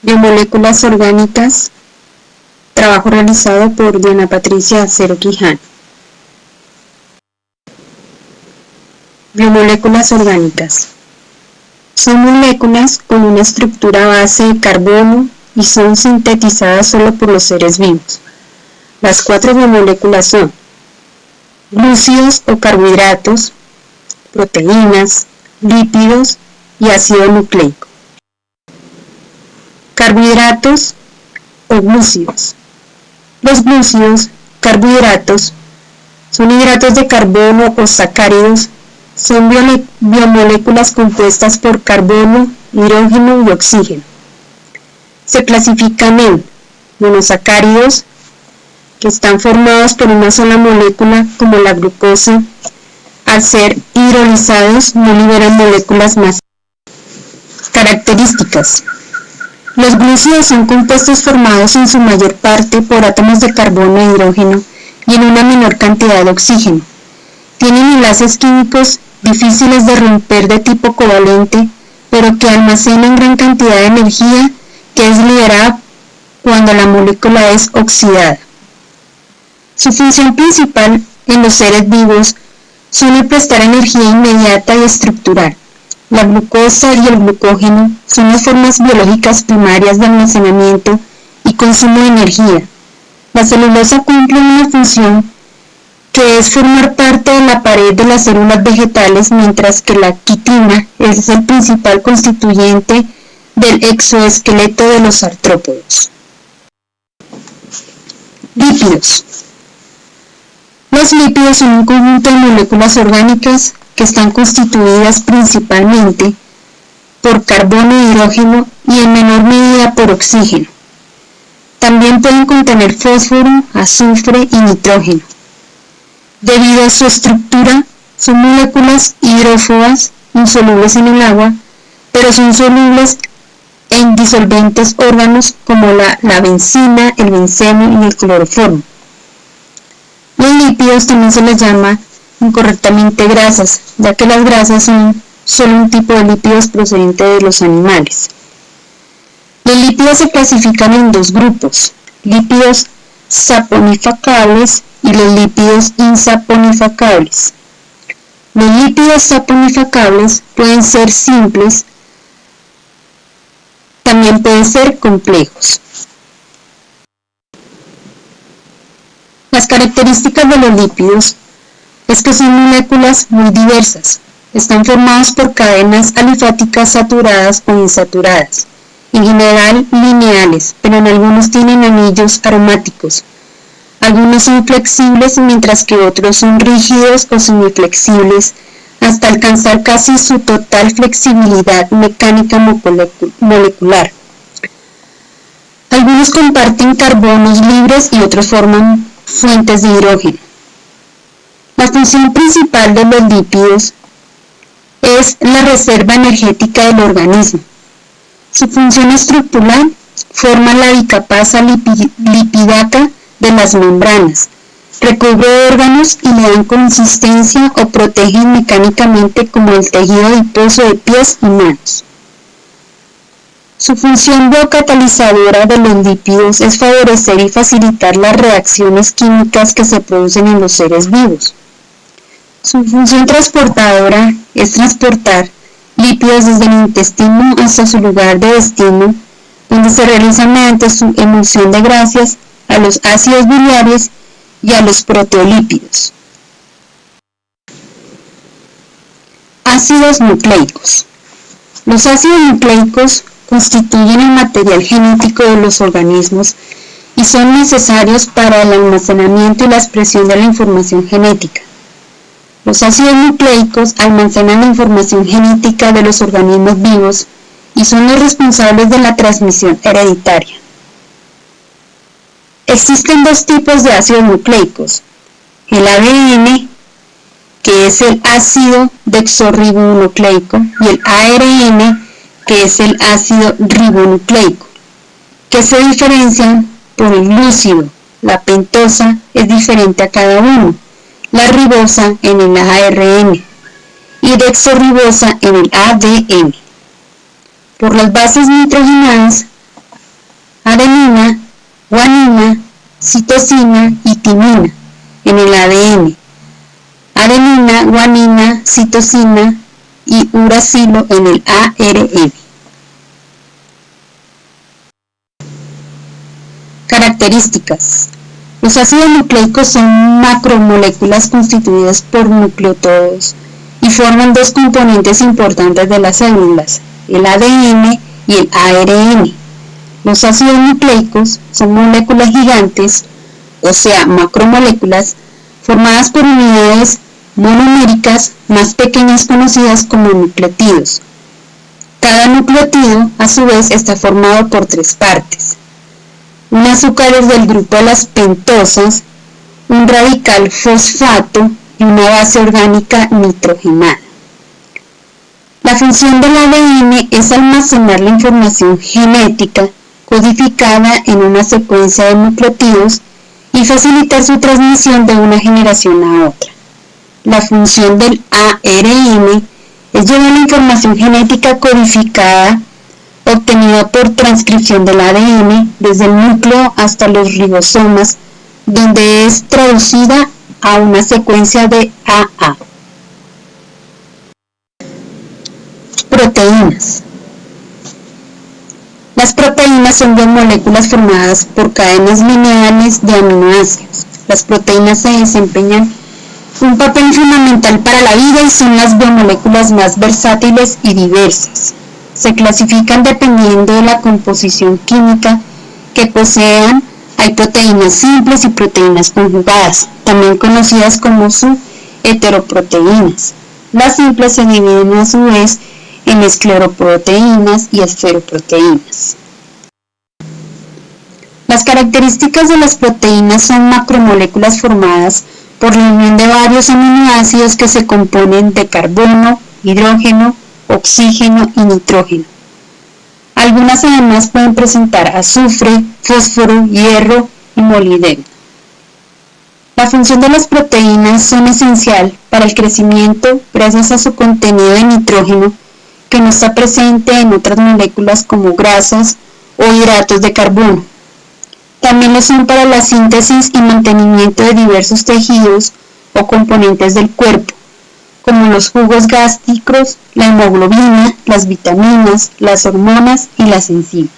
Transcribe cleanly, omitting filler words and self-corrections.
Biomoléculas orgánicas, trabajo realizado por Diana Patricia Acero Quijano. Biomoléculas orgánicas. Son moléculas con una estructura base de carbono y son sintetizadas solo por los seres vivos. Las 4 biomoléculas son glúcidos o carbohidratos, proteínas, lípidos y ácido nucleico. Carbohidratos o glúcidos. Los glúcidos, carbohidratos, son hidratos de carbono o sacáridos, son biomoléculas compuestas por carbono, hidrógeno y oxígeno. Se clasifican en monosacáridos, que están formados por una sola molécula como la glucosa. Al ser hidrolizados no liberan moléculas más. Características. Los glúcidos son compuestos formados en su mayor parte por átomos de carbono e hidrógeno y en una menor cantidad de oxígeno. Tienen enlaces químicos difíciles de romper de tipo covalente, pero que almacenan gran cantidad de energía que es liberada cuando la molécula es oxidada. Su función principal en los seres vivos suele prestar energía inmediata y estructural. La glucosa y el glucógeno son las formas biológicas primarias de almacenamiento y consumo de energía. La celulosa cumple una función que es formar parte de la pared de las células vegetales, mientras que la quitina es el principal constituyente del exoesqueleto de los artrópodos. Lípidos. Los lípidos son un conjunto de moléculas orgánicas que están constituidas principalmente por carbono e hidrógeno y en menor medida por oxígeno. También pueden contener fósforo, azufre y nitrógeno. Debido a su estructura, son moléculas hidrófobas, insolubles en el agua, pero son solubles en disolventes órganos como la benzina, el benceno y el cloroformo. Los lípidos también se les llama incorrectamente grasas, ya que las grasas son solo un tipo de lípidos procedente de los animales. Los lípidos se clasifican en 2 grupos, lípidos saponificables y los lípidos insaponificables. Los lípidos saponificables pueden ser simples, también pueden ser complejos. Las características de los lípidos es que son moléculas muy diversas. Están formados por cadenas alifáticas saturadas o insaturadas, en general lineales, pero en algunos tienen anillos aromáticos. Algunos son flexibles mientras que otros son rígidos o semiflexibles, hasta alcanzar casi su total flexibilidad mecánica molecular. Algunos comparten carbonos libres y otros forman fuentes de hidrógeno. La función principal de los lípidos es la reserva energética del organismo. Su función estructural forma la bicapasa lipídica de las membranas, recubre órganos y le dan consistencia o protegen mecánicamente como el tejido adiposo de pies y manos. Su función biocatalizadora de los lípidos es favorecer y facilitar las reacciones químicas que se producen en los seres vivos. Su función transportadora es transportar lípidos desde el intestino hasta su lugar de destino, donde se realiza mediante su emulsión de grasas a los ácidos biliares y a los proteolípidos. Ácidos nucleicos. Los ácidos nucleicos constituyen el material genético de los organismos y son necesarios para el almacenamiento y la expresión de la información genética. Los ácidos nucleicos almacenan la información genética de los organismos vivos y son los responsables de la transmisión hereditaria. Existen 2 tipos de ácidos nucleicos: el ADN, que es el ácido desoxirribonucleico, y el ARN, que es el ácido ribonucleico, que se diferencian por el glúcido. La pentosa es diferente a cada uno, la ribosa en el ARN y desoxirribosa en el ADN. Por las bases nitrogenadas adenina, guanina, citosina y timina en el ADN, adenina, guanina, citosina y uracilo en el ARN. Características. Los ácidos nucleicos son macromoléculas constituidas por nucleótidos y forman dos componentes importantes de las células, el ADN y el ARN. Los ácidos nucleicos son moléculas gigantes, o sea, macromoléculas, formadas por unidades monoméricas más pequeñas conocidas como nucleótidos. Cada nucleótido, a su vez, está formado por tres partes: un azúcar del grupo de las pentosas, un radical fosfato y una base orgánica nitrogenada. La función del ADN es almacenar la información genética codificada en una secuencia de nucleótidos y facilitar su transmisión de una generación a otra. La función del ARN es llevar la información genética codificada obtenida por transcripción del ADN desde el núcleo hasta los ribosomas, donde es traducida a una secuencia de AA. Proteínas. Las proteínas son biomoléculas formadas por cadenas lineales de aminoácidos. Las proteínas se desempeñan un papel fundamental para la vida y son las biomoléculas más versátiles y diversas. Se clasifican dependiendo de la composición química que posean. Hay proteínas simples y proteínas conjugadas, también conocidas como heteroproteínas. Las simples se dividen a su vez en escleroproteínas y esferoproteínas. Las características de las proteínas son macromoléculas formadas por la unión de varios aminoácidos que se componen de carbono, hidrógeno, oxígeno y nitrógeno. Algunas además pueden presentar azufre, fósforo, hierro y molibdeno. La función de las proteínas son esencial para el crecimiento gracias a su contenido de nitrógeno, que no está presente en otras moléculas como grasas o hidratos de carbono. También lo son para la síntesis y mantenimiento de diversos tejidos o componentes del cuerpo, como los jugos gástricos, la hemoglobina, las vitaminas, las hormonas y las enzimas.